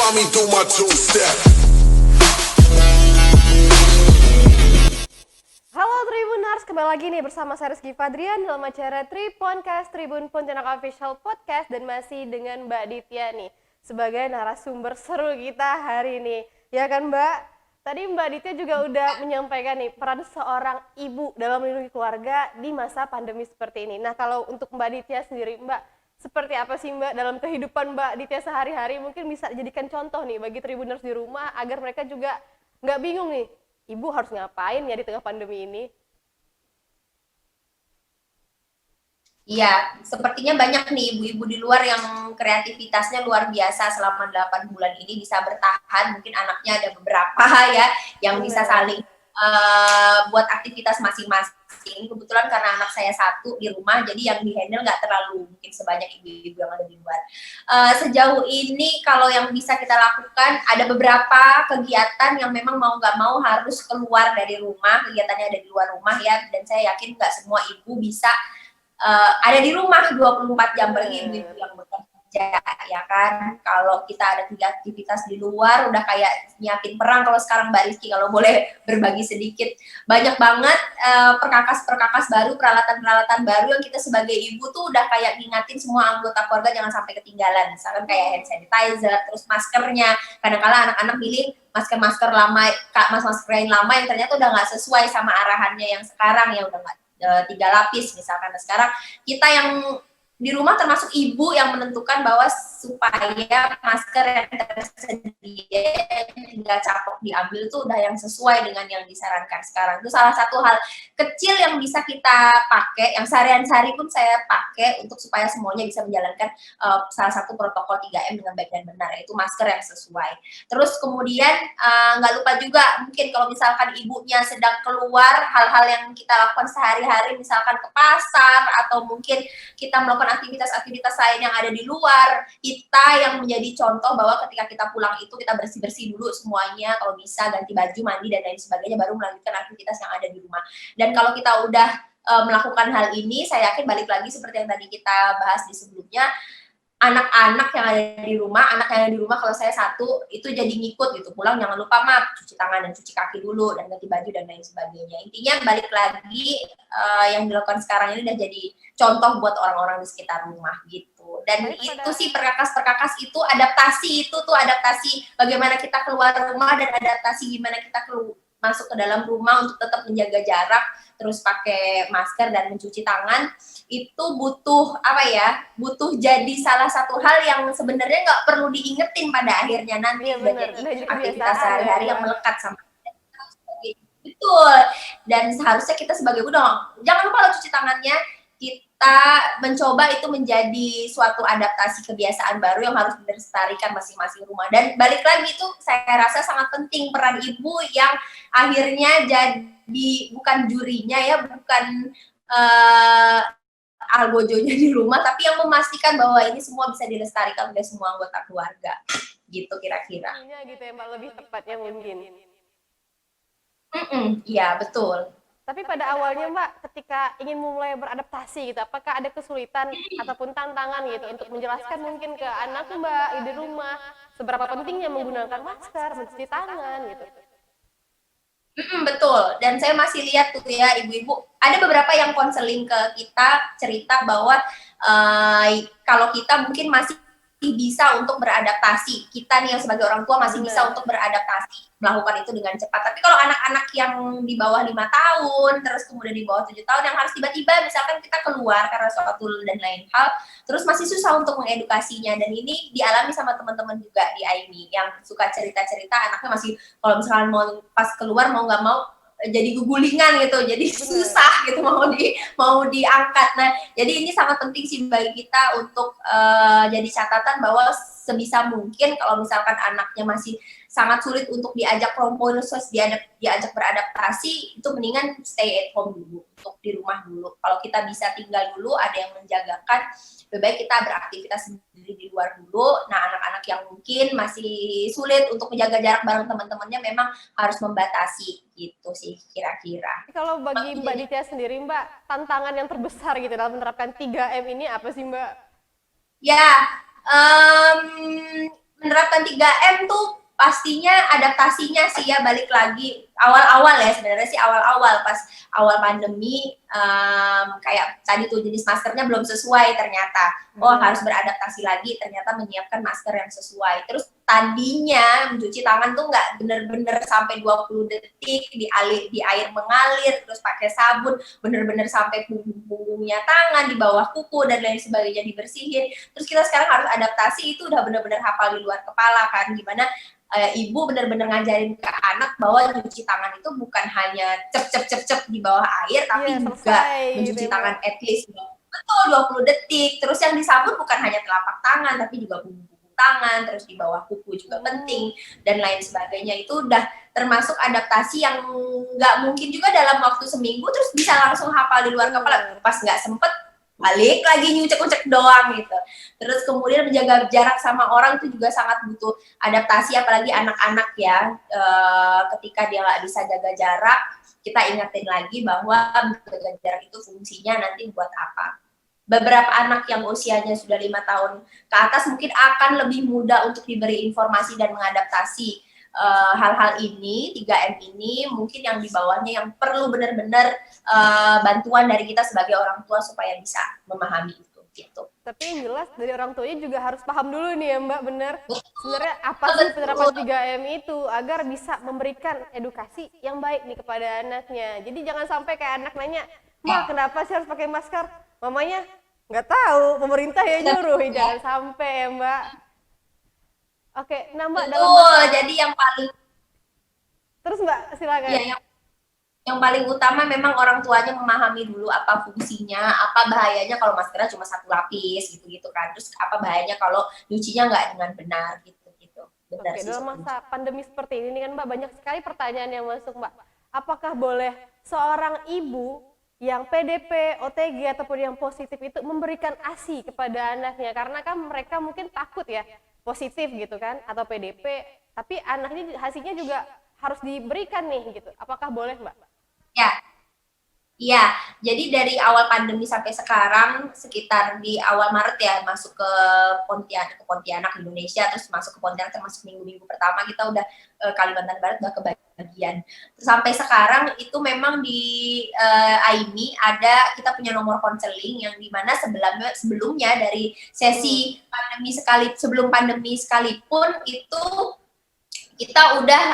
find me through my two-step. Halo Tribuners, kembali lagi nih bersama saya Rizky Fadrian dalam acara Triponcast Tribun Pontianak Official Podcast dan masih dengan Mbak Ditya nih sebagai narasumber seru kita hari ini. Ya kan Mbak? Tadi Mbak Ditya juga udah menyampaikan nih peran seorang ibu dalam melindungi keluarga di masa pandemi seperti ini. Nah kalau untuk Mbak Ditya sendiri Mbak, seperti apa sih Mbak dalam kehidupan Mbak Ditya sehari-hari mungkin bisa jadikan contoh nih bagi Tribuners di rumah agar mereka juga nggak bingung nih. Ibu harus ngapain ya di tengah pandemi ini? Iya, sepertinya banyak nih ibu-ibu di luar yang kreativitasnya luar biasa selama 8 bulan ini bisa bertahan. Mungkin anaknya ada beberapa ya yang bisa saling buat aktivitas masing-masing. Kebetulan karena anak saya satu di rumah, jadi yang di-handle nggak terlalu mungkin sebanyak ibu-ibu yang ada di luar. Sejauh ini kalau yang bisa kita lakukan, ada beberapa kegiatan yang memang mau nggak mau harus keluar dari rumah, kegiatannya ada di luar rumah ya, dan saya yakin nggak semua ibu bisa ada di rumah 24 jam bagi ibu-ibu yang bekerja ya kan. Kalau kita ada aktivitas di luar udah kayak nyiapin perang. Kalau sekarang Mbak Rizky kalau boleh berbagi sedikit, banyak banget perkakas-perkakas baru, peralatan-peralatan baru yang kita sebagai ibu tuh udah kayak ngingatin semua anggota keluarga jangan sampai ketinggalan. Misalkan kayak hand sanitizer, terus maskernya. Kadang-kala anak-anak pilih masker-masker lama, masker kain lama yang ternyata udah nggak sesuai sama arahannya yang sekarang, ya udah nggak 3 lapis misalkan. Nah, sekarang kita yang di rumah termasuk ibu yang menentukan bahwa supaya masker yang tersedia tinggal capok diambil tuh udah yang sesuai dengan yang disarankan sekarang. Itu salah satu hal kecil yang bisa kita pakai, yang sehari-hari pun saya pakai untuk supaya semuanya bisa menjalankan salah satu protokol 3M dengan baik dan benar, yaitu masker yang sesuai. Terus kemudian nggak lupa juga mungkin kalau misalkan ibunya sedang keluar, hal-hal yang kita lakukan sehari-hari misalkan ke pasar atau mungkin kita melakukan aktivitas-aktivitas lain yang ada di luar, kita yang menjadi contoh bahwa ketika kita pulang itu kita bersih-bersih dulu semuanya, kalau bisa ganti baju, mandi dan lain sebagainya, baru melanjutkan aktivitas yang ada di rumah. Dan kalau kita udah melakukan hal ini, saya yakin balik lagi seperti yang tadi kita bahas di sebelumnya, anak-anak yang ada di rumah, anak yang ada di rumah kalau saya satu itu jadi ngikut gitu, pulang jangan lupa cuci tangan dan cuci kaki dulu dan ganti baju dan lain sebagainya. Intinya balik lagi yang dilakukan sekarang ini udah jadi contoh buat orang-orang di sekitar rumah gitu. Dan itu sih perkakas-perkakas itu adaptasi, itu tuh adaptasi bagaimana kita keluar rumah dan adaptasi gimana kita masuk ke dalam rumah untuk tetap menjaga jarak, terus pakai masker dan mencuci tangan. Itu butuh butuh jadi salah satu hal yang sebenarnya nggak perlu diingetin pada akhirnya nanti, udah jadi aktivitas sehari-hari yang melekat sama kita. Betul. Dan seharusnya kita sebagai ibu jangan lupa cuci tangannya. Kita mencoba itu menjadi suatu adaptasi kebiasaan baru yang harus dilestarikan masing-masing rumah. Dan balik lagi itu saya rasa sangat penting peran ibu yang akhirnya jadi bukan jurinya ya, bukan algojonya di rumah, tapi yang memastikan bahwa ini semua bisa dilestarikan oleh semua anggota keluarga, gitu kira-kira. Iya gitu ya Mbak, lebih tepatnya mungkin. Iya betul. Tapi pada awalnya Mbak, ketika ingin mulai beradaptasi gitu, apakah ada kesulitan ataupun tantangan gitu untuk menjelaskan mungkin ke anak Mbak di rumah seberapa pentingnya menggunakan masker, mencuci tangan gitu? Betul, dan saya masih lihat tuh ya ibu-ibu, ada beberapa yang konseling ke kita cerita bahwa kalau kita mungkin masih bisa untuk beradaptasi, kita nih yang sebagai orang tua masih bisa untuk beradaptasi, melakukan itu dengan cepat. Tapi kalau anak-anak yang di bawah 5 tahun, terus kemudian di bawah 7 tahun yang harus tiba-tiba misalkan kita keluar karena suatu dan lain hal, terus masih susah untuk mengedukasinya. Dan ini dialami sama teman-teman juga di AIMI yang suka cerita-cerita anaknya masih kalau misalkan mau pas keluar mau nggak mau jadi gugulingan gitu, jadi susah gitu mau diangkat. Nah, jadi ini sangat penting sih bagi kita untuk jadi catatan bahwa sebisa mungkin kalau misalkan anaknya masih sangat sulit untuk diajak proses diajak beradaptasi, itu mendingan stay at home dulu, untuk di rumah dulu. Kalau kita bisa tinggal dulu, ada yang menjagakan, lebih baik kita beraktivitas sendiri di luar dulu. Nah, anak-anak yang mungkin masih sulit untuk menjaga jarak bareng teman-temannya memang harus membatasi, gitu sih kira-kira. Kalau bagi Mbak Ditya sendiri Mbak, tantangan yang terbesar gitu dalam menerapkan 3M ini apa sih Mbak? Ya, menerapkan 3M tuh pastinya adaptasinya sih ya, balik lagi awal-awal ya, sebenarnya sih awal-awal pas awal pandemi, kayak tadi tuh jenis maskernya belum sesuai ternyata. Oh, harus beradaptasi lagi, ternyata menyiapkan masker yang sesuai. Terus tadinya mencuci tangan tuh nggak bener-bener sampai 20 detik di air mengalir, terus pakai sabun, bener-bener sampai punggungnya tangan, di bawah kuku, dan lain sebagainya dibersihin. Terus kita sekarang harus adaptasi, itu udah bener-bener hafal di luar kepala kan, gimana ibu benar-benar ngajarin ke anak bahwa mencuci tangan itu bukan hanya cep di bawah air, tapi juga selesai gitu mencuci ya, tangan at least betul 20 detik. Terus yang disabun bukan hanya telapak tangan, tapi juga punggung tangan, terus di bawah kuku juga penting, dan lain sebagainya. Itu udah termasuk adaptasi yang nggak mungkin juga dalam waktu seminggu terus bisa langsung hafal di luar kepala. Pas nggak sempet, balik lagi nyucek-nyucek doang gitu. Terus kemudian menjaga jarak sama orang itu juga sangat butuh adaptasi, apalagi anak-anak ya. Ketika dia nggak bisa jaga jarak, kita ingetin lagi bahwa menjaga jarak itu fungsinya nanti buat apa. Beberapa anak yang usianya sudah 5 tahun ke atas mungkin akan lebih mudah untuk diberi informasi dan mengadaptasi hal-hal ini, 3M ini. Mungkin yang di bawahnya yang perlu benar-benar bantuan dari kita sebagai orang tua supaya bisa memahami itu gitu. Tapi yang jelas dari orang tuanya juga harus paham dulu nih ya Mbak, bener. Sebenarnya apa sih penerapan 3M itu agar bisa memberikan edukasi yang baik nih kepada anaknya. Jadi jangan sampai kayak anak nanya, "Ma, kenapa sih harus pakai masker?" Mamanya nggak tahu, pemerintah ya nyuruh. Jangan sampai ya Mbak. Oke, nah Mbak dalam Betul, jadi yang paling terus Mbak silakan. ya, yang paling utama memang orang tuanya memahami dulu apa fungsinya, apa bahayanya kalau maskernya cuma 1 lapis gitu-gitu kan. Terus apa bahayanya kalau nyucinya nggak dengan benar gitu-gitu. Benar Oke, sih. dalam masa pandemi seperti ini kan Mbak, banyak sekali pertanyaan yang masuk Mbak. Apakah boleh seorang ibu yang PDP, OTG ataupun yang positif itu memberikan ASI kepada anaknya? Karena kan mereka mungkin takut ya positif gitu kan atau PDP, tapi anaknya hasilnya juga harus diberikan nih gitu. Apakah boleh Mbak? Ya, iya, jadi dari awal pandemi sampai sekarang, sekitar di awal Maret ya, masuk ke Pontianak Indonesia, terus masuk ke Pontianak termasuk minggu-minggu pertama kita udah Kalimantan Barat udah kebagian. Terus sampai sekarang itu memang di AIMI ada, kita punya nomor konseling yang dimana sebelumnya dari sesi pandemi sebelum pandemi sekalipun itu kita udah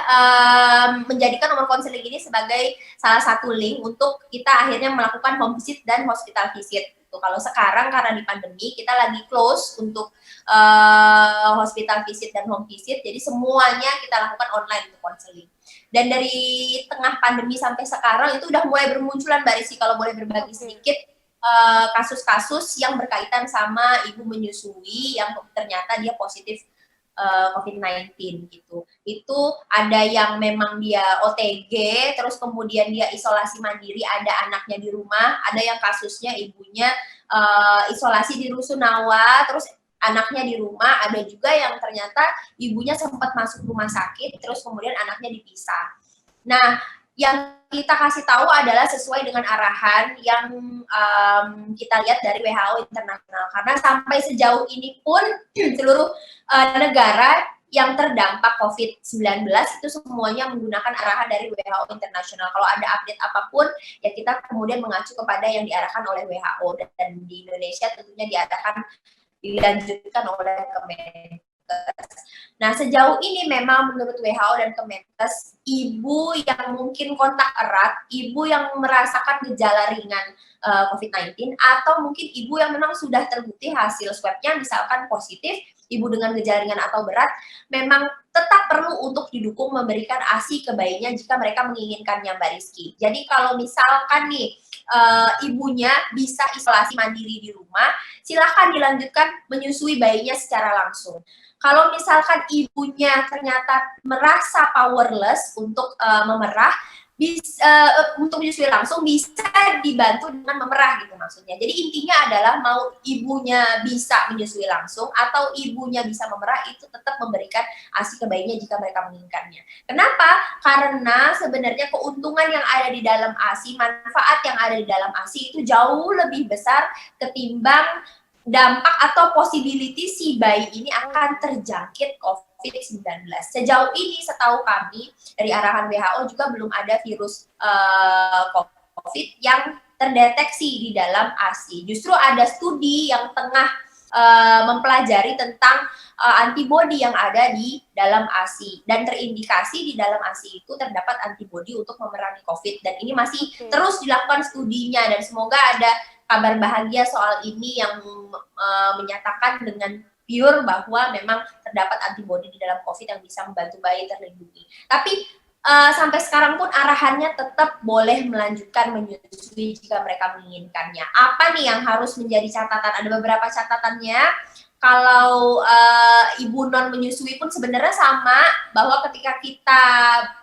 menjadikan nomor konseling ini sebagai salah satu link untuk kita akhirnya melakukan home visit dan hospital visit. Kalau sekarang karena di pandemi kita lagi close untuk hospital visit dan home visit, jadi semuanya kita lakukan online untuk konseling. Dan dari tengah pandemi sampai sekarang itu udah mulai bermunculan Mbak Rizky, kalau boleh berbagi sedikit kasus-kasus yang berkaitan sama ibu menyusui yang ternyata dia positif COVID-19 gitu. Itu ada yang memang dia OTG, terus kemudian dia isolasi mandiri, ada anaknya di rumah, ada yang kasusnya ibunya isolasi di Rusunawa, terus anaknya di rumah, ada juga yang ternyata ibunya sempat masuk rumah sakit, terus kemudian anaknya dipisah. Nah, yang kita kasih tahu adalah sesuai dengan arahan yang kita lihat dari WHO internasional. Karena sampai sejauh ini pun seluruh negara yang terdampak COVID-19 itu semuanya menggunakan arahan dari WHO internasional. Kalau ada update apapun, ya kita kemudian mengacu kepada yang diarahkan oleh WHO. Dan di Indonesia tentunya dilanjutkan oleh Kemenkes. Nah, sejauh ini memang menurut WHO dan Kemenkes, ibu yang mungkin kontak erat, ibu yang merasakan gejala ringan COVID-19, atau mungkin ibu yang memang sudah terbukti hasil swab-nya misalkan positif, ibu dengan gejala ringan atau berat, memang tetap perlu untuk didukung memberikan ASI ke bayinya jika mereka menginginkannya, Mbak Rizky. Jadi kalau misalkan nih ibunya bisa isolasi mandiri di rumah, silahkan dilanjutkan menyusui bayinya secara langsung. Kalau misalkan ibunya ternyata merasa powerless untuk memerah, untuk menyusui langsung bisa dibantu dengan memerah gitu maksudnya. Jadi intinya adalah mau ibunya bisa menyusui langsung atau ibunya bisa memerah, itu tetap memberikan ASI ke bayinya jika mereka menginginkannya. Kenapa? Karena sebenarnya keuntungan yang ada di dalam ASI, manfaat yang ada di dalam ASI itu jauh lebih besar ketimbang dampak atau possibility si bayi ini akan terjangkit COVID-19. Sejauh ini setahu kami dari arahan WHO juga belum ada virus COVID yang terdeteksi di dalam ASI. Justru ada studi yang tengah mempelajari tentang antibodi yang ada di dalam ASI, dan terindikasi di dalam ASI itu terdapat antibodi untuk memerangi COVID, dan ini masih terus dilakukan studinya, dan semoga ada kabar bahagia soal ini yang menyatakan dengan pure bahwa memang terdapat antibodi di dalam COVID yang bisa membantu bayi terlindungi. Tapi sampai sekarang pun arahannya tetap boleh melanjutkan menyusui jika mereka menginginkannya. Apa nih yang harus menjadi catatan? Ada beberapa catatannya. Kalau ibu non menyusui pun sebenarnya sama, bahwa ketika kita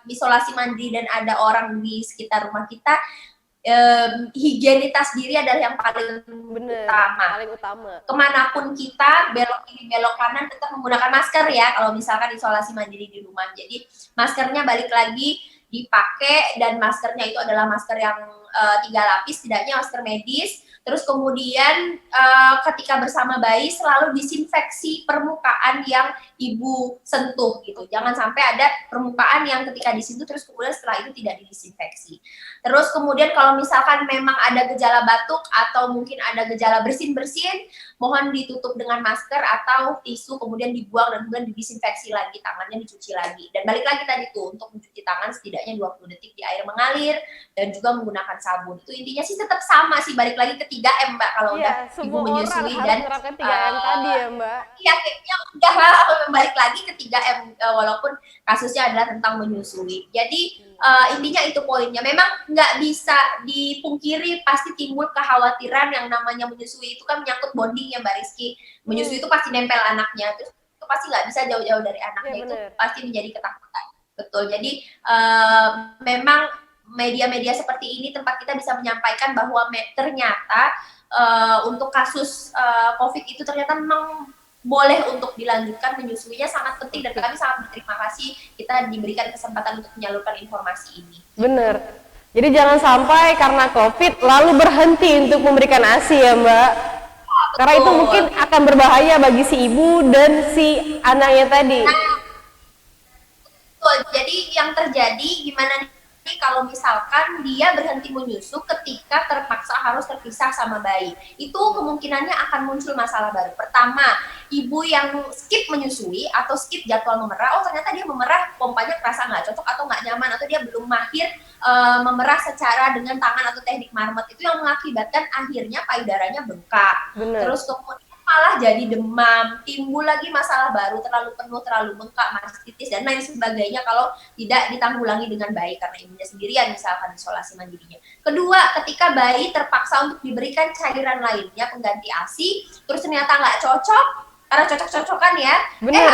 isolasi mandiri dan ada orang di sekitar rumah kita, higienitas diri adalah yang paling utama. Kemanapun kita, belok kiri belok kanan, tetap menggunakan masker ya kalau misalkan isolasi mandiri di rumah. Jadi maskernya balik lagi dipakai, dan maskernya itu adalah masker yang 3 lapis, setidaknya masker medis. Terus kemudian ketika bersama bayi selalu disinfeksi permukaan yang ibu sentuh gitu. Jangan sampai ada permukaan yang ketika disentuh terus kemudian setelah itu tidak didisinfeksi. Terus kemudian kalau misalkan memang ada gejala batuk atau mungkin ada gejala bersin-bersin, mohon ditutup dengan masker atau tisu, kemudian dibuang dan kemudian didisinfeksi lagi, tangannya dicuci lagi. Dan balik lagi tadi tuh, untuk mencuci tangan setidaknya 20 detik di air mengalir dan juga menggunakan sabun. Itu intinya sih tetap sama sih, balik lagi ke 3M Mbak, kalau udah ibu menyusui dan 3M tadi ya Mbak. Iya, kayaknya udah balik lagi ke 3M walaupun kasusnya adalah tentang menyusui. Jadi intinya itu poinnya. Memang nggak bisa dipungkiri pasti timbul kekhawatiran yang namanya menyusui itu kan menyangkut bonding ya Mbak Rizky. Menyusui itu pasti nempel anaknya, terus itu pasti nggak bisa jauh-jauh dari anaknya, itu pasti menjadi ketakutan. Betul. Jadi memang media-media seperti ini tempat kita bisa menyampaikan bahwa ternyata untuk kasus COVID itu ternyata memang boleh untuk dilanjutkan menyusuinya, sangat penting, dan kami sangat berterima kasih kita diberikan kesempatan untuk menyalurkan informasi ini. Bener. Jadi jangan sampai karena COVID lalu berhenti untuk memberikan ASI ya Mbak. Karena itu mungkin akan berbahaya bagi si ibu dan si anaknya tadi. Betul. Jadi yang terjadi gimana nih kalau misalkan dia berhenti menyusu ketika terpaksa harus terpisah sama bayi, itu kemungkinannya akan muncul masalah baru. Pertama, ibu yang skip menyusui atau skip jadwal memerah, oh ternyata dia memerah pompanya terasa nggak cocok atau nggak nyaman, atau dia belum mahir memerah secara dengan tangan atau teknik marmot, itu yang mengakibatkan akhirnya payudaranya bengkak. Terus kemudian malah jadi demam, timbul lagi masalah baru, terlalu penuh, terlalu bengkak, mastitis, dan lain sebagainya kalau tidak ditanggulangi dengan baik karena ibunya sendirian misalkan isolasi mandirinya. Kedua, ketika bayi terpaksa untuk diberikan cairan lainnya pengganti ASI, terus ternyata nggak cocok, karena cocok-cocokan ya,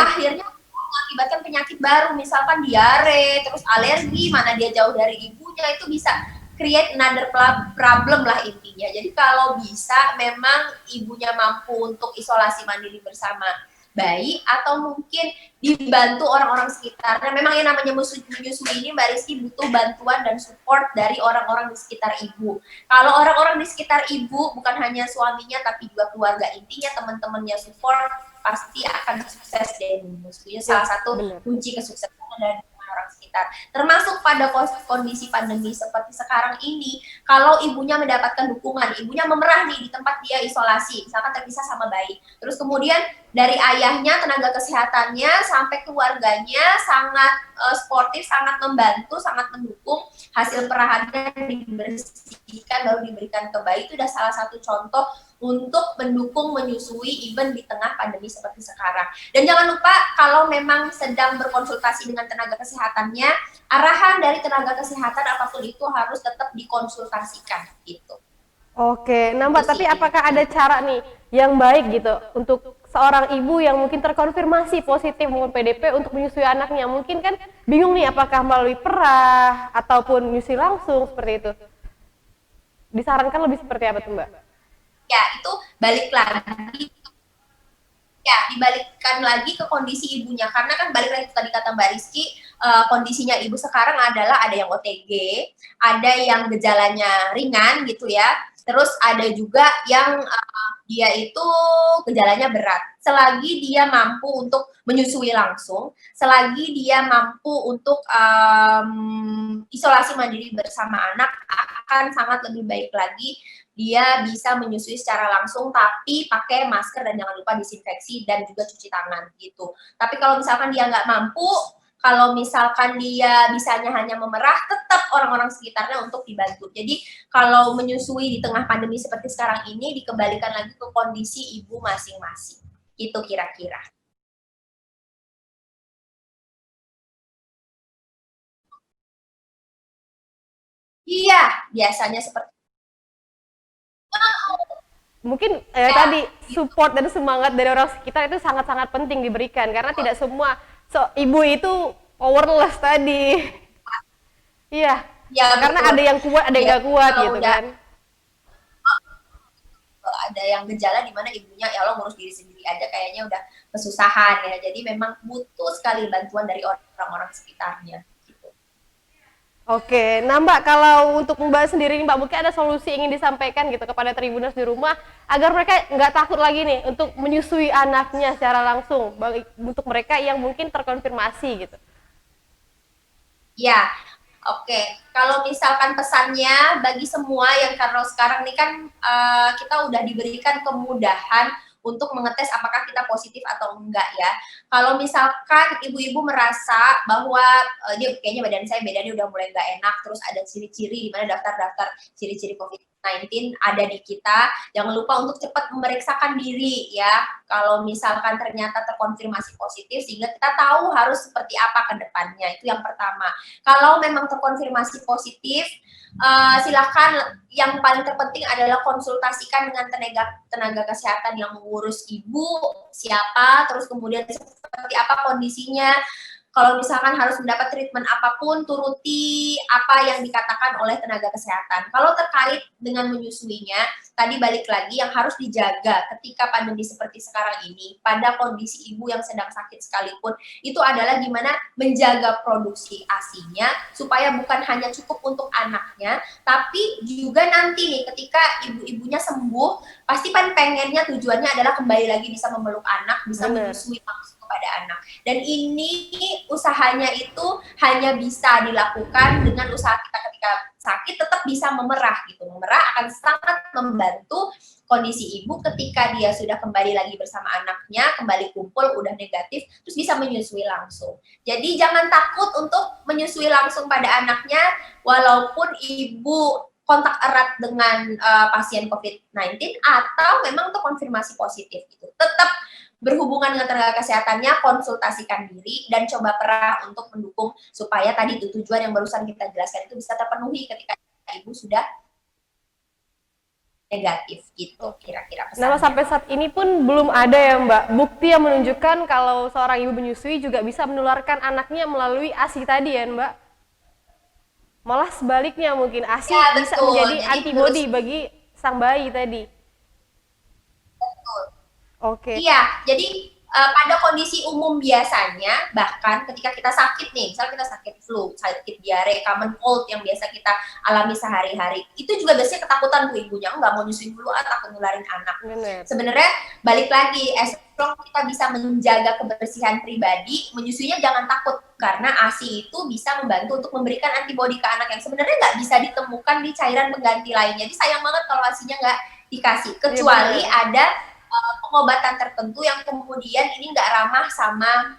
akhirnya mengakibatkan penyakit baru, misalkan diare, terus alergi, mana dia jauh dari ibunya, itu bisa create another problem lah intinya. Jadi kalau bisa memang ibunya mampu untuk isolasi mandiri bersama bayi, atau mungkin dibantu orang-orang sekitar. Nah memang yang namanya menyusui ini Mbak Rizky butuh bantuan dan support dari orang-orang di sekitar ibu. Kalau orang-orang di sekitar ibu bukan hanya suaminya tapi juga keluarga intinya, teman-temannya support, pasti akan sukses deh menyusuinya. Salah satu kunci kesuksesan adalah orang sekitar. Termasuk pada kondisi pandemi seperti sekarang ini, kalau ibunya mendapatkan dukungan, ibunya memerah nih di tempat dia isolasi, misalkan terpisah sama bayi, terus kemudian dari ayahnya, tenaga kesehatannya, sampai keluarganya sangat sportif, sangat membantu, sangat mendukung, hasil perahannya dibersihkan baru diberikan ke bayi, itu udah salah satu contoh untuk mendukung menyusui even di tengah pandemi seperti sekarang. Dan jangan lupa kalau memang sedang berkonsultasi dengan tenaga kesehatannya, arahan dari tenaga kesehatan apapun itu harus tetap dikonsultasikan gitu. Oke, nah Mbak, tapi apakah ada cara nih yang baik gitu untuk seorang ibu yang mungkin terkonfirmasi positif maupun PDP untuk menyusui anaknya? Mungkin kan bingung nih apakah melalui perah ataupun menyusui langsung seperti itu. Disarankan lebih seperti apa tuh Mbak? Ya, itu balik lagi, ya dibalikkan lagi ke kondisi ibunya, karena kan balik lagi tadi kata Mbak Rizky, kondisinya ibu sekarang adalah ada yang OTG, ada yang gejalanya ringan gitu ya, Terus ada juga yang dia itu gejalanya berat. Selagi dia mampu untuk menyusui langsung, selagi dia mampu untuk isolasi mandiri bersama anak, akan sangat lebih baik lagi dia bisa menyusui secara langsung tapi pakai masker dan jangan lupa disinfeksi dan juga cuci tangan gitu. Tapi kalau misalkan dia nggak mampu, kalau misalkan dia bisanya hanya memerah, tetap orang-orang sekitarnya untuk dibantu. Jadi kalau menyusui di tengah pandemi seperti sekarang ini dikembalikan lagi ke kondisi ibu masing-masing. Gitu kira-kira. Iya, biasanya seperti Mungkin ya, tadi gitu. support dan semangat dari orang sekitar itu sangat-sangat penting diberikan karena tidak semua ibu itu powerless tadi. Iya, Ya karena betul. ada yang kuat, ada yang Ya, nggak kuat kalau gitu udah kan. ada yang gejala di mana ibunya ya Allah ngurus diri sendiri aja kayaknya udah kesusahan ya. Jadi memang butuh sekali bantuan dari orang-orang sekitarnya. Gitu. Oke, nah Mbak, kalau untuk Mbak sendiri nih Mbak, mungkin ada solusi ingin disampaikan gitu kepada Tribuners di rumah agar mereka nggak takut lagi nih untuk menyusui anaknya secara langsung, untuk mereka yang mungkin terkonfirmasi gitu. Ya, oke. Kalau misalkan pesannya bagi semua yang karena sekarang ini kan kita udah diberikan kemudahan untuk mengetes apakah kita positif atau enggak ya. Kalau misalkan ibu-ibu merasa bahwa dia kayaknya badan saya beda nih udah mulai nggak enak, terus ada ciri-ciri di mana daftar-daftar ciri-ciri COVID-19 ada di kita, jangan lupa untuk cepat memeriksakan diri ya. Kalau misalkan ternyata terkonfirmasi positif sehingga kita tahu harus seperti apa ke depannya. Itu yang pertama. Kalau memang terkonfirmasi positif, silakan yang paling terpenting adalah konsultasikan dengan tenaga kesehatan yang mengurus ibu, siapa, terus kemudian seperti apa kondisinya. Kalau misalkan harus mendapat treatment apapun, turuti apa yang dikatakan oleh tenaga kesehatan. Kalau terkait dengan menyusuinya, tadi balik lagi yang harus dijaga ketika pandemi seperti sekarang ini, pada kondisi ibu yang sedang sakit sekalipun, itu adalah gimana menjaga produksi ASI-nya supaya bukan hanya cukup untuk anaknya, tapi juga nanti nih ketika ibu-ibunya sembuh, pasti kan pengennya tujuannya adalah kembali lagi bisa memeluk anak, bisa Bener. menyusui langsung kepada anak. Dan ini usahanya itu hanya bisa dilakukan dengan usaha kita ketika sakit tetap bisa memerah gitu. Memerah akan sangat membantu kondisi ibu ketika dia sudah kembali lagi bersama anaknya, kembali kumpul, udah negatif, terus bisa menyusui langsung. Jadi jangan takut untuk menyusui langsung pada anaknya, walaupun ibu kontak erat dengan pasien COVID-19 atau memang untuk konfirmasi positif gitu. Tetap berhubungan dengan tenaga kesehatannya, konsultasikan diri dan coba perah untuk mendukung supaya tadi tujuan yang barusan kita jelaskan itu bisa terpenuhi ketika ibu sudah negatif gitu kira-kira Nah, pesannya. sampai saat ini pun belum ada ya Mbak bukti yang menunjukkan kalau seorang ibu menyusui juga bisa menularkan anaknya melalui ASI tadi ya Mbak. Malah sebaliknya mungkin ASI Ya bisa betul. menjadi Jadi antibodi bagi sang bayi tadi. betul. Oke. Iya, jadi pada kondisi umum biasanya, bahkan ketika kita sakit nih, misalnya kita sakit flu, sakit diare, common cold yang biasa kita alami sehari-hari, itu juga biasanya ketakutan tuh ibunya, nggak mau nyusuin dulu, takut nularin anak. Bener. Sebenarnya balik lagi, as long kita bisa menjaga kebersihan pribadi, menyusuinya jangan takut, karena ASI itu bisa membantu untuk memberikan antibodi ke anak yang sebenarnya nggak bisa ditemukan di cairan pengganti lainnya. Jadi sayang banget kalau ASI-nya nggak dikasih, Iya kecuali bener. ada pengobatan tertentu yang kemudian ini nggak ramah sama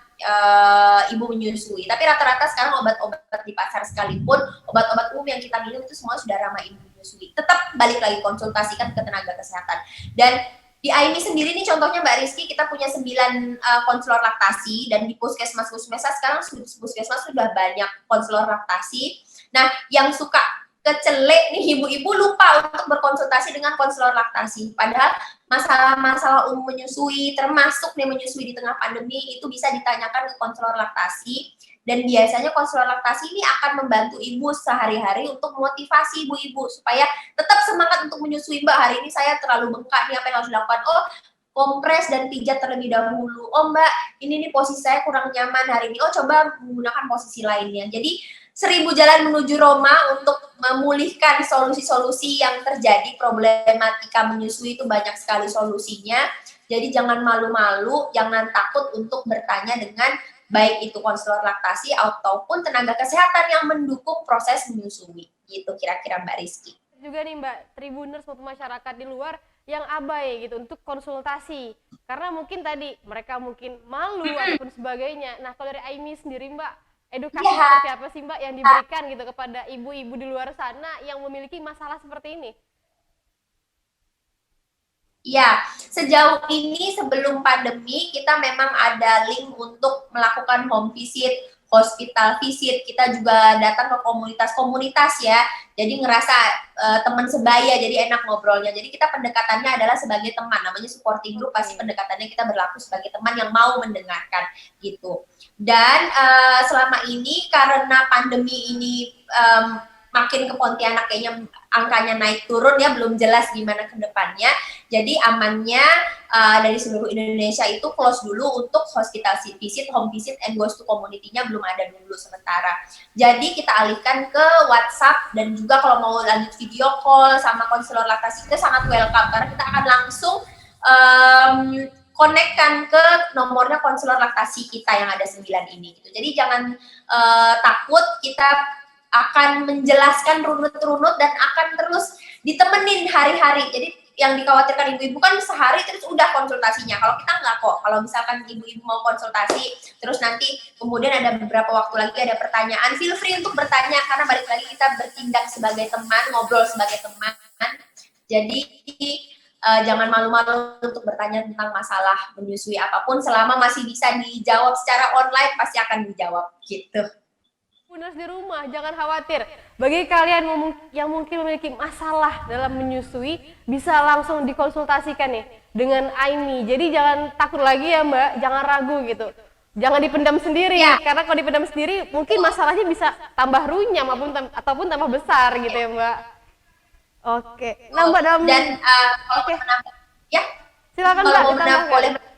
ibu menyusui. Tapi rata-rata sekarang obat-obat di pasar sekalipun, obat-obat umum yang kita minum itu semua sudah ramah ibu menyusui. Tetap balik lagi konsultasikan ke tenaga kesehatan. Dan di AIMI sendiri nih contohnya Mbak Rizky, kita punya 9 konselor laktasi dan di puskesmas-puskesmas sekarang puskesmas sudah banyak konselor laktasi. Nah, yang suka kecelek nih ibu-ibu lupa untuk berkonsultasi dengan konselor laktasi. Padahal masalah-masalah umum menyusui, termasuk nih menyusui di tengah pandemi, itu bisa ditanyakan ke konselor laktasi. Dan biasanya konselor laktasi ini akan membantu ibu sehari-hari untuk memotivasi ibu-ibu supaya tetap semangat untuk menyusui. Mbak, hari ini saya terlalu bengkak nih, apa yang harus dilakukan? Oh, kompres dan pijat terlebih dahulu. Oh Mbak, ini nih posisi saya kurang nyaman hari ini. Oh, coba menggunakan posisi lainnya. Jadi 1000 jalan menuju Roma untuk memulihkan solusi-solusi yang terjadi. Problematika menyusui itu banyak sekali solusinya. Jadi jangan malu-malu, jangan takut untuk bertanya dengan baik itu konselor laktasi ataupun tenaga kesehatan yang mendukung proses menyusui. Gitu kira-kira Mbak Rizky. Juga nih Mbak, Tribuners maupun masyarakat di luar yang abai gitu untuk konsultasi. Karena mungkin tadi mereka mungkin malu ataupun sebagainya. Nah, kalau dari Aimi sendiri Mbak, edukasi seperti apa sih Mbak yang diberikan gitu kepada ibu-ibu di luar sana yang memiliki masalah seperti ini? Ya, sejauh ini sebelum pandemi kita memang ada link untuk melakukan home visit, hospital visit. Kita juga datang ke komunitas-komunitas ya. Jadi ngerasa teman sebaya, jadi enak ngobrolnya. Jadi kita pendekatannya adalah sebagai teman, namanya supporting group. Pasti pendekatannya kita berlaku sebagai teman yang mau mendengarkan gitu. Dan selama ini karena pandemi ini makin ke Pontianak kayaknya angkanya naik turun ya, belum jelas gimana ke depannya. Jadi amannya dari seluruh Indonesia itu close dulu untuk hospital visit, home visit, and goes to community-nya belum ada dulu sementara. Jadi kita alihkan ke WhatsApp, dan juga kalau mau lanjut video call sama konselor laktasi kita sangat welcome karena kita akan langsung connect-kan ke nomornya konselor laktasi kita yang ada 9 ini gitu. Jadi jangan takut, kita akan menjelaskan runut-runut dan akan terus ditemenin hari-hari. Jadi yang dikhawatirkan ibu-ibu kan sehari terus udah konsultasinya. Kalau kita nggak kok. Kalau misalkan ibu-ibu mau konsultasi, terus nanti kemudian ada beberapa waktu lagi ada pertanyaan, feel free untuk bertanya karena balik lagi kita bertindak sebagai teman, ngobrol sebagai teman. Jadi jangan malu-malu untuk bertanya tentang masalah menyusui apapun, selama masih bisa dijawab secara online pasti akan dijawab gitu. Tribuners di rumah, jangan khawatir. Bagi kalian yang mungkin memiliki masalah dalam menyusui, bisa langsung dikonsultasikan nih dengan Aimi. Jadi jangan takut lagi ya Mbak, jangan ragu gitu. Jangan dipendam sendiri, karena kalau dipendam sendiri mungkin masalahnya bisa tambah runyam ataupun tambah besar gitu ya Mbak. Oke. Nah Mbak dalam ya. Silakan Mbak.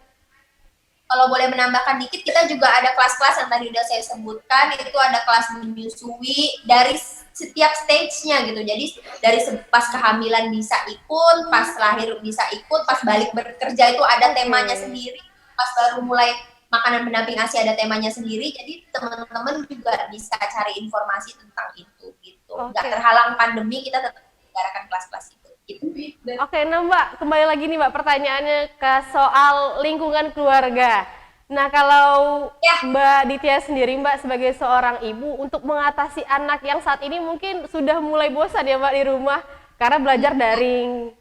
Kalau boleh menambahkan dikit, kita juga ada kelas-kelas yang tadi udah saya sebutkan. Itu ada kelas menyusui dari setiap stage-nya gitu. Jadi dari pas kehamilan bisa ikut, pas lahir bisa ikut, pas balik bekerja itu ada temanya sendiri, pas baru mulai makanan pendamping ASI ada temanya sendiri. Jadi teman-teman juga bisa cari informasi tentang itu gitu. Nggak terhalang pandemi, kita tetap menyelenggarakan kelas-kelas itu. Gitu. Oke, nah Mbak, kembali lagi nih Mbak pertanyaannya ke soal lingkungan keluarga. Nah kalau Mbak Ditya sendiri Mbak sebagai seorang ibu untuk mengatasi anak yang saat ini mungkin sudah mulai bosan ya Mbak di rumah karena belajar daring,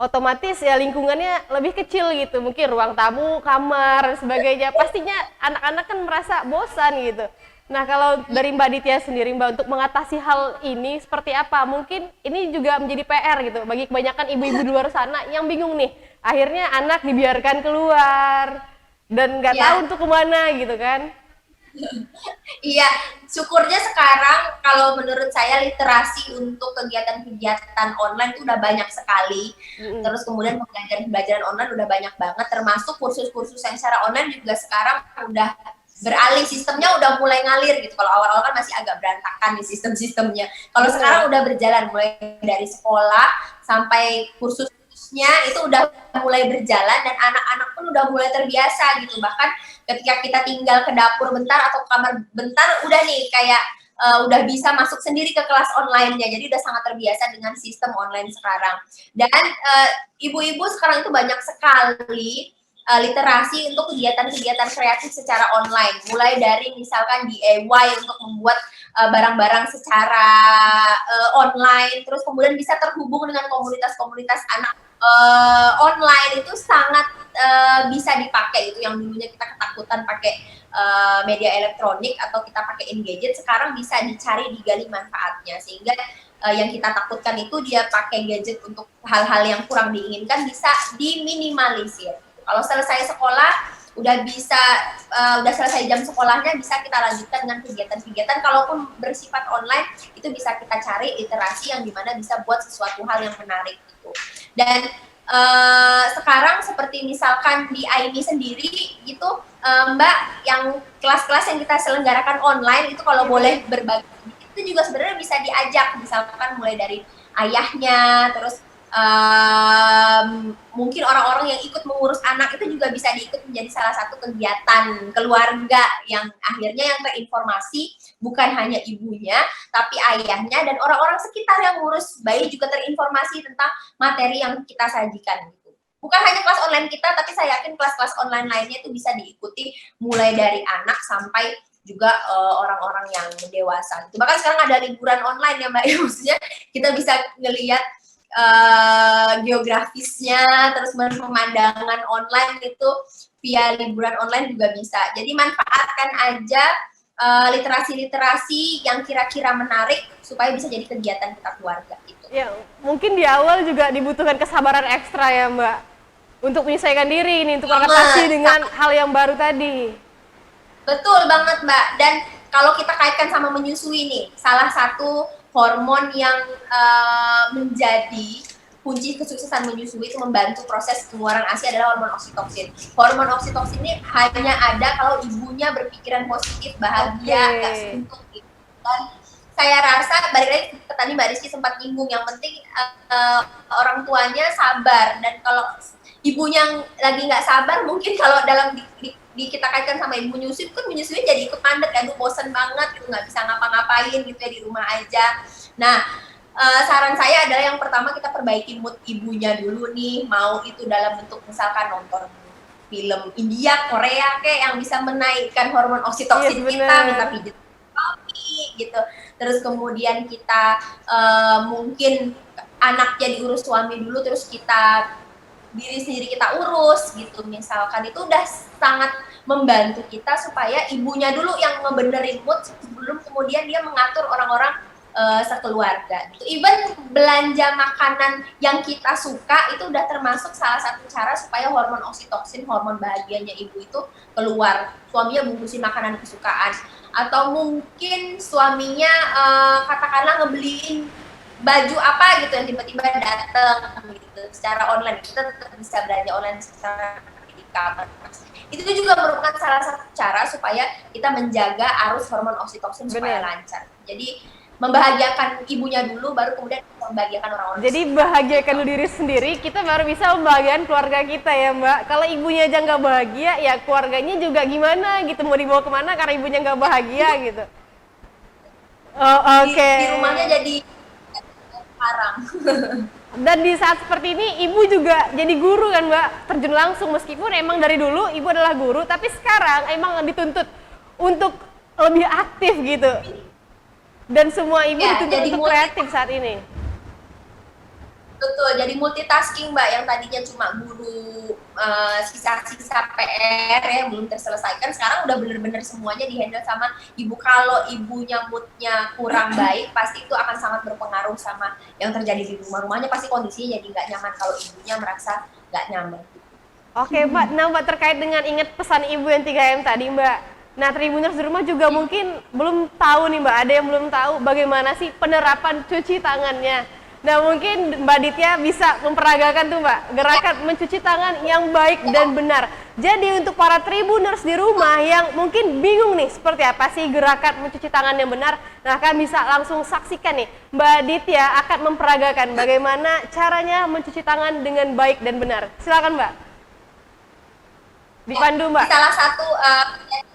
otomatis ya lingkungannya lebih kecil gitu, mungkin ruang tamu, kamar, dan sebagainya. Pastinya anak-anak kan merasa bosan gitu. Nah kalau dari Mbak Ditya sendiri Mbak untuk mengatasi hal ini seperti apa? Mungkin ini juga menjadi PR gitu bagi kebanyakan ibu-ibu di luar sana yang bingung nih. Akhirnya anak dibiarkan keluar dan nggak tahu untuk kemana gitu kan. Iya, syukurnya sekarang kalau menurut saya literasi untuk kegiatan-kegiatan online itu udah banyak sekali. Terus kemudian pembelajaran online udah banyak banget, termasuk kursus-kursus yang secara online juga sekarang udah beralih, sistemnya udah mulai ngalir gitu. Kalau awal-awal kan masih agak berantakan nih sistem-sistemnya. Kalau sekarang udah berjalan, mulai dari sekolah sampai kursusnya itu udah mulai berjalan, dan anak-anak pun udah mulai terbiasa gitu. Bahkan ketika kita tinggal ke dapur bentar atau kamar bentar, udah nih kayak udah bisa masuk sendiri ke kelas online-nya. Jadi udah sangat terbiasa dengan sistem online sekarang. Dan ibu-ibu sekarang itu banyak sekali literasi untuk kegiatan-kegiatan kreatif secara online, mulai dari misalkan DIY untuk membuat barang-barang secara online, terus kemudian bisa terhubung dengan komunitas-komunitas anak online. Itu sangat bisa dipakai itu yang dulunya kita ketakutan pakai media elektronik atau kita pakai gadget, sekarang bisa dicari, digali manfaatnya, sehingga yang kita takutkan itu dia pakai gadget untuk hal-hal yang kurang diinginkan bisa diminimalisir. Kalau selesai sekolah, udah selesai jam sekolahnya, bisa kita lanjutkan dengan kegiatan-kegiatan. Kalaupun bersifat online, itu bisa kita cari literasi yang dimana bisa buat sesuatu hal yang menarik gitu. Dan sekarang seperti misalkan di Aimi sendiri gitu, Mbak, yang kelas-kelas yang kita selenggarakan online itu kalau boleh berbagi sedikit itu juga sebenarnya bisa diajak, misalkan mulai dari ayahnya, terus mungkin orang-orang yang ikut mengurus anak itu juga bisa diikut menjadi salah satu kegiatan keluarga yang akhirnya yang terinformasi bukan hanya ibunya, tapi ayahnya dan orang-orang sekitar yang ngurus bayi juga terinformasi tentang materi yang kita sajikan gitu. Bukan hanya kelas online kita, tapi saya yakin kelas-kelas online lainnya itu bisa diikuti mulai dari anak sampai juga orang-orang yang dewasa. Gitu. Bahkan sekarang ada liburan online ya Mbak, maksudnya kita bisa ngelihat geografisnya, terus pemandangan online itu via liburan online juga bisa. Jadi manfaatkan aja literasi-literasi yang kira-kira menarik supaya bisa jadi kegiatan kita keluarga itu. Ya, mungkin di awal juga dibutuhkan kesabaran ekstra ya Mbak, untuk menyesuaikan diri ini, untuk beradaptasi dengan hal yang baru tadi. Betul banget Mbak, dan kalau kita kaitkan sama menyusui nih, salah satu hormon yang menjadi kunci kesuksesan menyusui itu membantu proses pengeluaran ASI adalah hormon oksitoksin. Hormon oksitoksin ini hanya ada kalau ibunya berpikiran positif, bahagia, gak suntuk gitu. Dan saya rasa, balik lagi ke tadi Mbak Rizky sempat nyinggung, yang penting orang tuanya sabar, dan kalau ibunya lagi nggak sabar, mungkin kalau dalam kita kaitkan sama ibu menyusui, kan menyusui jadi ikut mandek, aduh bosen banget gitu, nggak bisa ngapa-ngapain gitu ya, di rumah aja. Nah, saran saya adalah yang pertama kita perbaiki mood ibunya dulu nih, mau itu dalam bentuk misalkan nonton film India, Korea kayak yang bisa menaikkan hormon oksitoksin kita, minta pijet gitu. Terus kemudian kita mungkin anaknya diurus suami dulu, terus kita diri sendiri kita urus gitu, misalkan itu udah sangat membantu kita supaya ibunya dulu yang ngebenerin mood sebelum kemudian dia mengatur orang-orang sekeluarga gitu. Even belanja makanan yang kita suka itu udah termasuk salah satu cara supaya hormon oksitoksin, hormon bahagianya ibu itu keluar. Suaminya bungkusin makanan kesukaan, atau mungkin suaminya katakanlah ngebeliin baju apa gitu yang tiba-tiba datang gitu secara online, kita tetap bisa belanja online secara di kamar. Itu juga merupakan salah satu cara supaya kita menjaga arus hormon oksitoksin supaya lancar. Jadi membahagiakan ibunya dulu, baru kemudian membahagiakan orang-orang. Jadi bahagiakan diri sendiri, kita baru bisa membahagiakan keluarga kita ya Mbak. Kalau ibunya aja nggak bahagia, ya keluarganya juga gimana gitu, mau dibawa kemana karena ibunya nggak bahagia gitu. Oh, oke. Di rumahnya jadi haram. Dan di saat seperti ini ibu juga jadi guru kan Mbak, terjun langsung, meskipun emang dari dulu ibu adalah guru, tapi sekarang emang dituntut untuk lebih aktif gitu. Dan semua ibu Ya, dituntut untuk kreatif saat ini. Betul, jadi multitasking Mbak, yang tadinya cuma guru sisa-sisa PR yang belum terselesaikan, sekarang udah bener-bener semuanya dihandle sama ibu. Kalau ibunya moodnya kurang baik, pasti itu akan sangat berpengaruh sama yang terjadi di rumah-rumahnya, pasti kondisinya jadi nggak nyaman kalau ibunya merasa nggak nyaman. Oke Mbak, nah Mbak terkait dengan ingat pesan ibu yang 3M tadi Mbak, nah Tribuners di rumah juga mungkin belum tahu nih Mbak, ada yang belum tahu bagaimana sih penerapan cuci tangannya. Nah mungkin Mbak Ditya bisa memperagakan tuh Mbak, gerakan mencuci tangan yang baik dan benar. Jadi untuk para Tribuners di rumah yang mungkin bingung nih seperti apa sih gerakan mencuci tangan yang benar, nah kan bisa langsung saksikan nih, Mbak Ditya akan memperagakan bagaimana caranya mencuci tangan dengan baik dan benar. Silakan Mbak. Dipandu Mbak.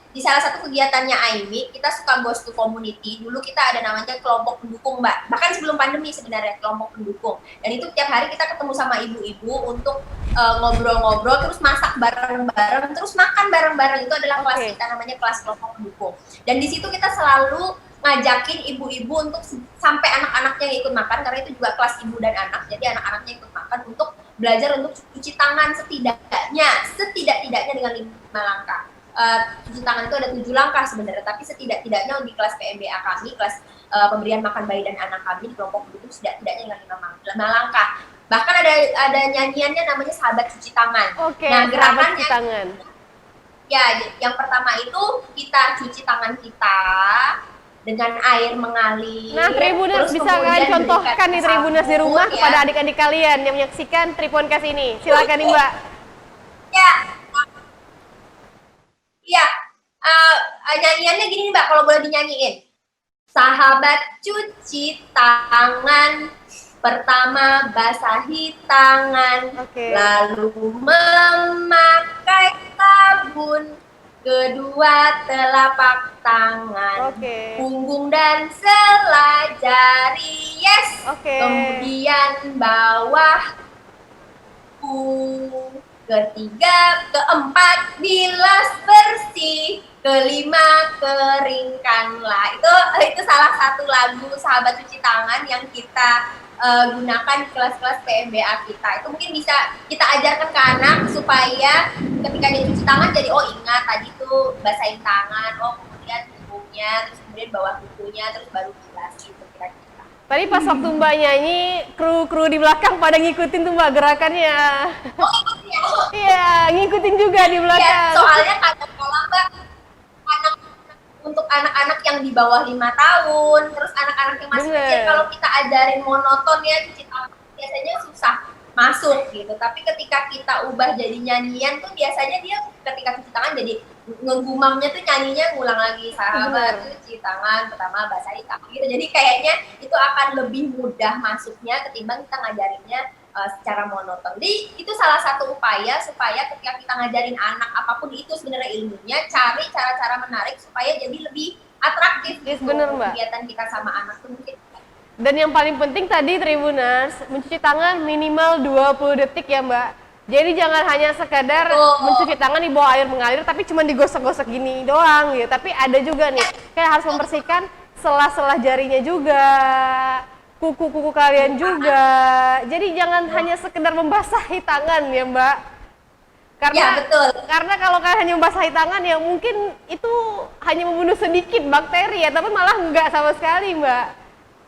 Di salah satu kegiatannya AIMI, kita suka goes to community. Dulu kita ada namanya kelompok pendukung Mbak, bahkan sebelum pandemi sebenarnya, kelompok pendukung. Dan itu tiap hari kita ketemu sama ibu-ibu untuk ngobrol-ngobrol, terus masak bareng-bareng, terus makan bareng-bareng. Itu adalah kelas kita, namanya kelas kelompok pendukung. Dan di situ kita selalu ngajakin ibu-ibu untuk sampai anak-anaknya yang ikut makan, karena itu juga kelas ibu dan anak, jadi anak-anaknya ikut makan, untuk belajar untuk cuci tangan setidaknya dengan 5 langkah. Cuci tangan itu ada 7 langkah sebenarnya, tapi setidaknya di kelas PMBA kami, kelas pemberian makan bayi dan anak kami di kelompok pendukung, setidaknya dengan 5 langkah. Bahkan ada nyanyiannya namanya sahabat cuci tangan. Oke, nah, gerakannya cuci tangan. Ya, yang pertama itu kita cuci tangan kita dengan air mengalir. Nah, Tribuners bisa kalian contohkan nih Tribuners di rumah ya, kepada adik-adik kalian yang menyaksikan Tripodcast ini. Silakan nih Mbak. Ya. Iya, nyanyiannya gini nih Mbak, kalau boleh dinyanyiin. Sahabat cuci tangan, pertama basahi tangan, Oke. lalu memakai sabun, kedua telapak tangan, Oke. punggung dan sela jari, yes. Oke. Kemudian bawah, ketiga, keempat, bilas bersih, kelima, keringkanlah. Itu salah satu lagu Sahabat Cuci Tangan yang kita gunakan di kelas-kelas PMBA kita. Itu mungkin bisa kita ajarkan ke anak supaya ketika dia cuci tangan jadi oh ingat tadi tuh basahin tangan, oh kemudian punggungnya, terus kemudian bawah kukunya, terus baru bilas gitu kira-kira. Tadi pas waktu Mbak nyanyi, kru di belakang pada ngikutin tuh Mbak gerakannya. Oh ngikutin ya? Iya, ngikutin juga di Iya, belakang. soalnya kadang-kadang Mbak, untuk anak-anak yang di bawah 5 tahun, terus anak-anak yang masih Bener. kecil, kalau kita ajarin monoton ya cuci tangan, biasanya susah masuk gitu. Tapi ketika kita ubah jadi nyanyian tuh biasanya dia ketika cuci tangan jadi ngegumamnya tuh nyanyinya ngulang lagi, sahabat cuci tangan, pertama basahi tangan gitu. Jadi kayaknya itu akan lebih mudah masuknya ketimbang kita ngajarinnya secara monoton. Jadi itu salah satu upaya supaya ketika kita ngajarin anak apapun itu sebenarnya ilmunya, cari cara-cara menarik supaya jadi lebih atraktif Yes, gitu bener, Mbak. kegiatan kita sama anak tuh mungkin. Dan yang paling penting tadi Tribuners, mencuci tangan minimal 20 detik ya Mbak. Jadi jangan hanya sekadar mencuci tangan di bawah air mengalir tapi cuma digosok-gosok gini doang gitu. Tapi ada juga nih, kayak harus membersihkan sela-sela jarinya juga, kuku-kuku kalian juga. Jadi jangan hanya sekedar membasahi tangan ya Mbak. Karena, Ya, betul. Karena kalau kalian hanya membasahi tangan ya mungkin itu hanya membunuh sedikit bakteri ya, tapi malah enggak sama sekali Mbak.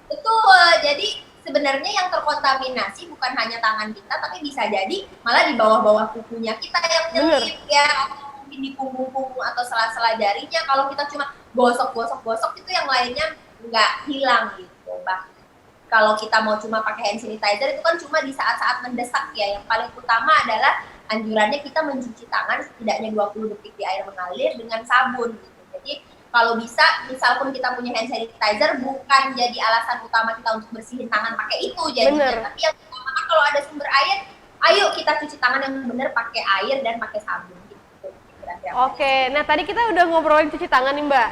Betul, jadi sebenarnya yang terkontaminasi bukan hanya tangan kita, tapi bisa jadi malah di bawah-bawah kukunya kita yang nyelip ya, atau mungkin di punggung-punggung atau sela-sela jarinya. Kalau kita cuma gosok-gosok itu yang lainnya nggak hilang gitu. Bahkan kalau kita mau cuma pakai hand sanitizer itu kan cuma di saat-saat mendesak ya. Yang paling utama adalah anjurannya kita mencuci tangan setidaknya 20 detik di air mengalir dengan sabun gitu. Jadi kalau bisa, misal pun kita punya hand sanitizer, bukan jadi alasan utama kita untuk bersihin tangan pakai itu jadinya. Tapi yang utama kan kalau ada sumber air, ayo kita cuci tangan yang benar pakai air dan pakai sabun. Gitu. Oke, nah tadi kita udah ngobrolin cuci tangan nih Mbak.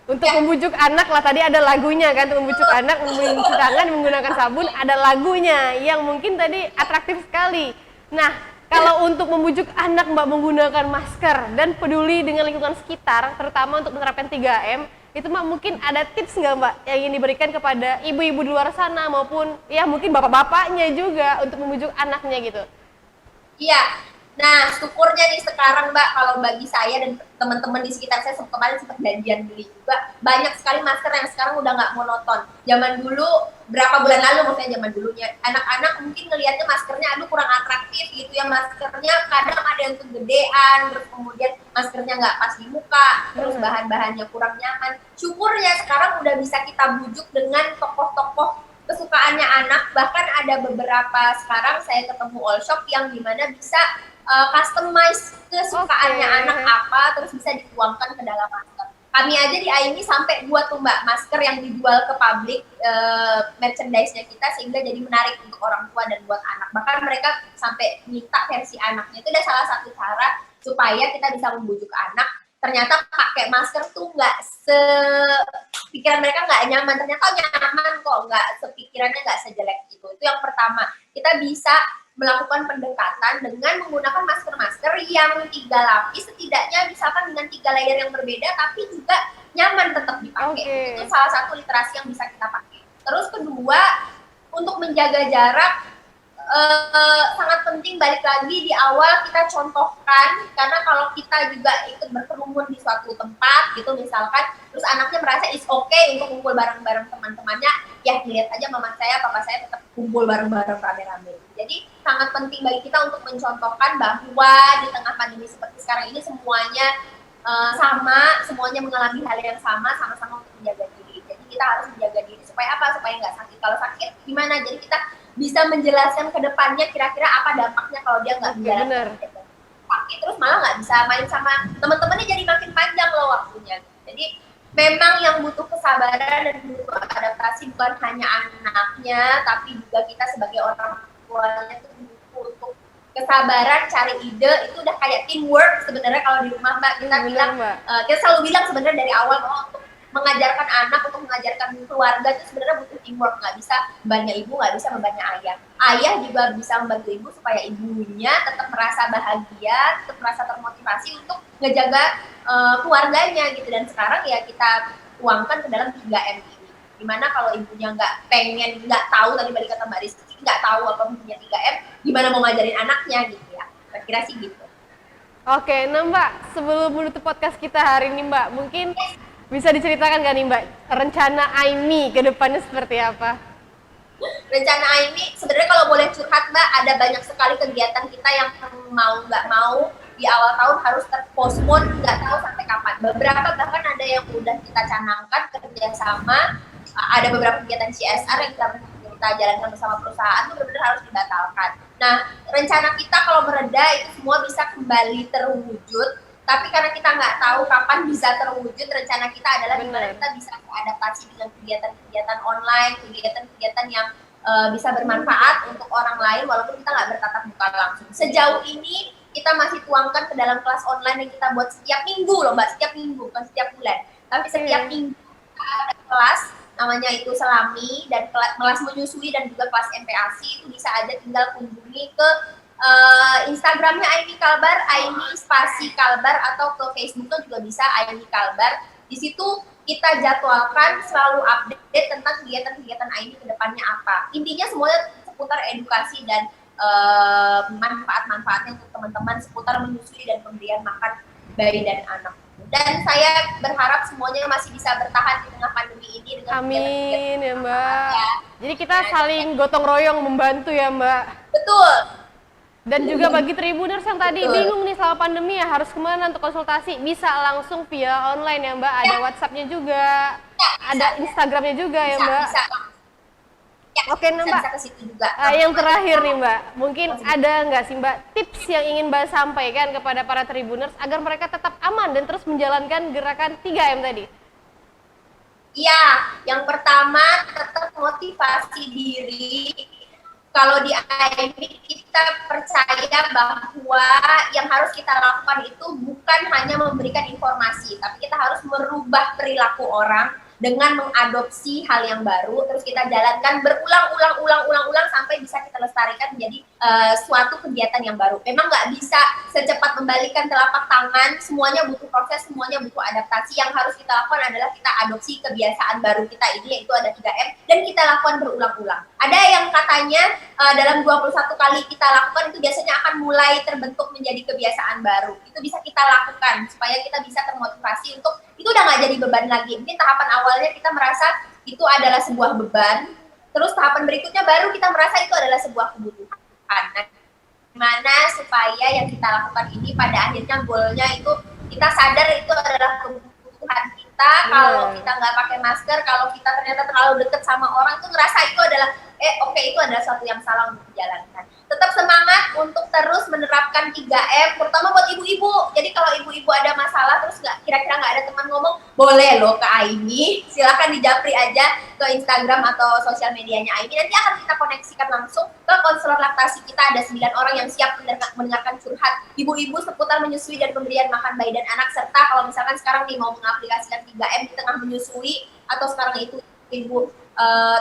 Untuk membujuk anak lah, tadi ada lagunya kan, untuk membujuk anak, mencuci tangan menggunakan sabun, ada lagunya yang mungkin tadi atraktif sekali. Nah, kalau untuk membujuk anak Mbak menggunakan masker dan peduli dengan lingkungan sekitar, terutama untuk menerapkan 3M, itu Mbak mungkin ada tips nggak Mbak yang ingin diberikan kepada ibu-ibu di luar sana maupun ya mungkin bapak-bapaknya juga untuk membujuk anaknya gitu? Iya, nah syukurnya nih sekarang Mbak, kalau bagi saya dan teman-teman di sekitar saya kemarin sempat janjian beli juga, banyak sekali masker yang sekarang udah nggak monoton. Zaman dulu, berapa bulan lalu maksudnya zaman dulunya, anak-anak mungkin ngelihatnya maskernya aduh kurang atraktif gitu ya, maskernya kadang ada yang kegedean, terus kemudian maskernya nggak pas di muka, terus bahan-bahannya kurang nyaman. Syukurnya sekarang udah bisa kita bujuk dengan tokoh-tokoh kesukaannya anak, bahkan ada beberapa sekarang saya ketemu all shop yang dimana bisa customize kesukaannya anak apa, terus bisa dituangkan ke dalam masker. Kami aja di AIMI sampai buat tuh Mbak masker yang dijual ke publik, merchandise-nya kita, sehingga jadi menarik untuk orang tua dan buat anak. Bahkan mereka sampai minta versi anaknya. Itu udah salah satu cara supaya kita bisa membujuk anak. Ternyata pakai masker tuh nggak pikiran mereka nggak nyaman, ternyata nyaman kok, nggak sepikirannya nggak sejelek itu yang pertama. Kita bisa melakukan pendekatan dengan menggunakan masker-masker yang 3 lapis, setidaknya misalkan dengan 3 layer yang berbeda tapi juga nyaman tetap dipakai. Itu salah satu literasi yang bisa kita pakai. Terus kedua, untuk menjaga jarak sangat penting, balik lagi di awal kita contohkan, karena kalau kita juga ikut berkerumun di suatu tempat gitu misalkan, terus anaknya merasa is okay untuk kumpul bareng-bareng teman-temannya, ya lihat aja mama saya, papa saya tetap kumpul bareng-bareng rame-rame. Jadi sangat penting bagi kita untuk mencontohkan bahwa di tengah pandemi seperti sekarang ini semuanya sama, semuanya mengalami hal yang sama-sama untuk menjaga diri. Jadi kita harus menjaga diri supaya apa? Supaya nggak sakit. Kalau sakit gimana? Jadi kita bisa menjelaskan ke depannya kira-kira apa dampaknya kalau dia nggak menjalankan sakit, terus malah nggak bisa main sama teman-temannya, jadi makin panjang loh waktunya. Jadi memang yang butuh kesabaran dan butuh adaptasi bukan hanya anaknya, tapi juga kita sebagai orang tuanya itu butuh untuk kesabaran, cari ide, itu udah kayak teamwork sebenarnya kalau di rumah Mbak. Kita bilang, kita selalu bilang sebenarnya dari awal bahwa untuk mengajarkan anak, untuk mengajarkan keluarga itu sebenarnya butuh teamwork. Nggak bisa bebannya ibu, nggak bisa bebannya ayah. Ayah juga bisa membantu ibu supaya ibunya tetap merasa bahagia, tetap merasa termotivasi untuk ngejaga keluarganya gitu. Dan sekarang ya kita tuangkan ke dalam 3M ini. Dimana kalau ibunya nggak tahu, tadi balik kata Mbak Rizky, nggak tahu apa punya 3M, gimana mau ngajarin anaknya gitu ya. Kira-kira sih gitu. Oke, nah Mbak, sebelum menutup podcast kita hari ini Mbak, mungkin bisa diceritakan nggak nih Mbak, rencana Aimi ke depannya seperti apa? Rencana Aimi, sebenarnya kalau boleh curhat Mbak, ada banyak sekali kegiatan kita yang mau nggak mau di awal tahun harus terpostpone, nggak tahu sampai kapan. Beberapa bahkan ada yang udah kita canangkan kerjasama, ada beberapa kegiatan CSR yang kita jalankan bersama perusahaan itu benar-benar harus dibatalkan. Nah, rencana kita kalau mereda itu semua bisa kembali terwujud, tapi karena kita nggak tahu kapan bisa terwujud, rencana kita adalah gimana kita bisa beradaptasi dengan kegiatan-kegiatan online, kegiatan-kegiatan yang bisa bermanfaat untuk orang lain walaupun kita nggak bertatap muka langsung. Sejauh ini kita masih tuangkan ke dalam kelas online yang kita buat setiap minggu loh Mbak, setiap minggu, bukan setiap bulan. Tapi setiap minggu ada kelas, namanya itu Selami, dan kelas menyusui dan juga kelas MPASI, itu bisa aja tinggal kunjungi ke Instagramnya Aimi Kalbar, Aimi Spasi Kalbar, atau ke Facebooknya juga bisa Aimi Kalbar. Di situ kita jadwalkan selalu update tentang kegiatan-kegiatan Aimi ke depannya apa. Intinya semuanya seputar edukasi dan manfaat-manfaatnya untuk teman-teman seputar menyusui dan pemberian makan bayi dan anak. Dan saya berharap semuanya masih bisa bertahan di tengah pandemi ini dengan amin ya Mbak. Ya. Jadi kita saling gotong royong membantu ya Mbak. Betul. Dan juga bagi Tribuners yang tadi bingung nih selama pandemi ya harus kemana untuk konsultasi, bisa langsung via online ya Mbak. Ada WhatsApp-nya juga, ada Instagram-nya juga ya Mbak. Bisa. Oke Mbak, yang terakhir nih Mbak, mungkin ada nggak sih Mbak tips yang ingin Mbak sampaikan kepada para Tribuners agar mereka tetap aman dan terus menjalankan gerakan 3M tadi? Iya, yang pertama tetap motivasi diri. Kalau di Aimi kita percaya bahwa yang harus kita lakukan itu bukan hanya memberikan informasi, tapi kita harus merubah perilaku orang dengan mengadopsi hal yang baru, terus kita jalankan berulang-ulang sampai bisa kita lestarikan menjadi suatu kegiatan yang baru. Memang nggak bisa secepat membalikan telapak tangan, semuanya butuh proses, semuanya butuh adaptasi. Yang harus kita lakukan adalah kita adopsi kebiasaan baru kita ini, yaitu ada 3M, dan kita lakukan berulang-ulang. Ada yang katanya dalam 21 kali kita lakukan itu biasanya akan mulai terbentuk menjadi kebiasaan baru. Itu bisa kita lakukan supaya kita bisa termotivasi untuk itu udah nggak jadi beban lagi. Mungkin tahapan awalnya kita merasa itu adalah sebuah beban, terus tahapan berikutnya baru kita merasa itu adalah sebuah kebutuhan. Nah, gimana supaya yang kita lakukan ini pada akhirnya goalnya itu kita sadar itu adalah kebutuhan kita. Kalau kita nggak pakai masker, kalau kita ternyata terlalu dekat sama orang, itu ngerasa itu adalah itu adalah sesuatu yang salah untuk dijalankan. Tetap semangat untuk terus menerapkan 3M, terutama buat ibu-ibu. Jadi kalau ibu-ibu ada masalah terus kira-kira nggak ada teman ngomong, boleh loh ke Aimi, silakan dijapri aja ke Instagram atau sosial medianya Aimi. Nanti akan kita koneksikan langsung ke konselor laktasi kita. Ada 9 orang yang siap mendengarkan curhat ibu-ibu seputar menyusui dan pemberian makan bayi dan anak, serta kalau misalkan sekarang nih mau mengaplikasikan 3M di tengah menyusui, atau sekarang itu ibu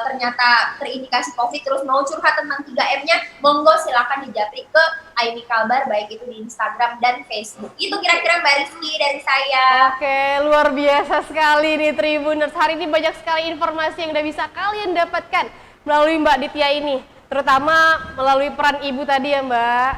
ternyata terindikasi COVID terus mau curhat tentang 3M-nya, monggo silakan dijapri ke Aimi Kalbar, baik itu di Instagram dan Facebook. Itu kira-kira Mbak Rizky dari saya. Oke, luar biasa sekali nih Tribuners. Hari ini banyak sekali informasi yang udah bisa kalian dapatkan melalui Mbak Ditya ini, terutama melalui peran ibu tadi ya Mbak.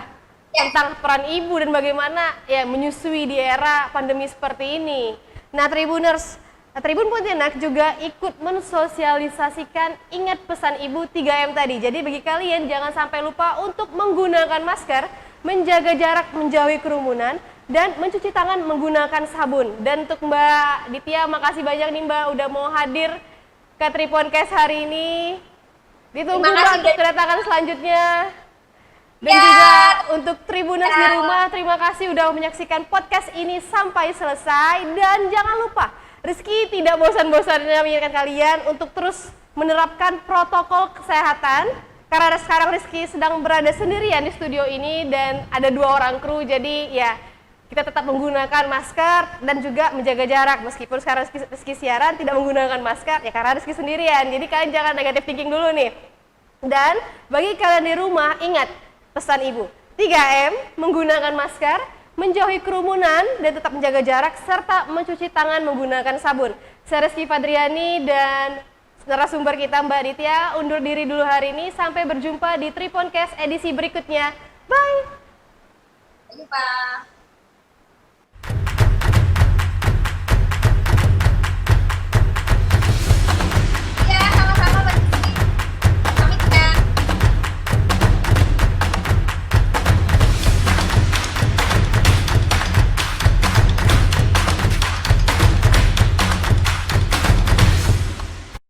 Tentang peran ibu dan bagaimana ya menyusui di era pandemi seperti ini. Nah Tribuners, Tribun Pontianak juga ikut mensosialisasikan ingat pesan ibu 3M tadi. Jadi bagi kalian jangan sampai lupa untuk menggunakan masker, menjaga jarak, menjauhi kerumunan, dan mencuci tangan menggunakan sabun. Dan untuk Mbak Ditya, makasih banyak nih Mbak udah mau hadir ke Triponcast hari ini. Ditunggu Mbak untuk kedatangan selanjutnya. Dan juga untuk Tribuners di rumah, terima kasih udah menyaksikan podcast ini sampai selesai. Dan jangan lupa Rizky tidak bosan-bosannya mengingatkan kalian untuk terus menerapkan protokol kesehatan karena sekarang Rizky sedang berada sendirian di studio ini dan ada 2 orang kru, jadi ya kita tetap menggunakan masker dan juga menjaga jarak meskipun sekarang Rizky siaran tidak menggunakan masker ya karena Rizky sendirian, jadi kalian jangan negatif thinking dulu nih. Dan bagi kalian di rumah ingat pesan ibu 3M, menggunakan masker, menjauhi kerumunan dan tetap menjaga jarak serta mencuci tangan menggunakan sabun. Saya Rizky Fadriani dan narasumber kita Mbak Ditya undur diri dulu hari ini, sampai berjumpa di Triponcast edisi berikutnya. Bye. Sampai jumpa.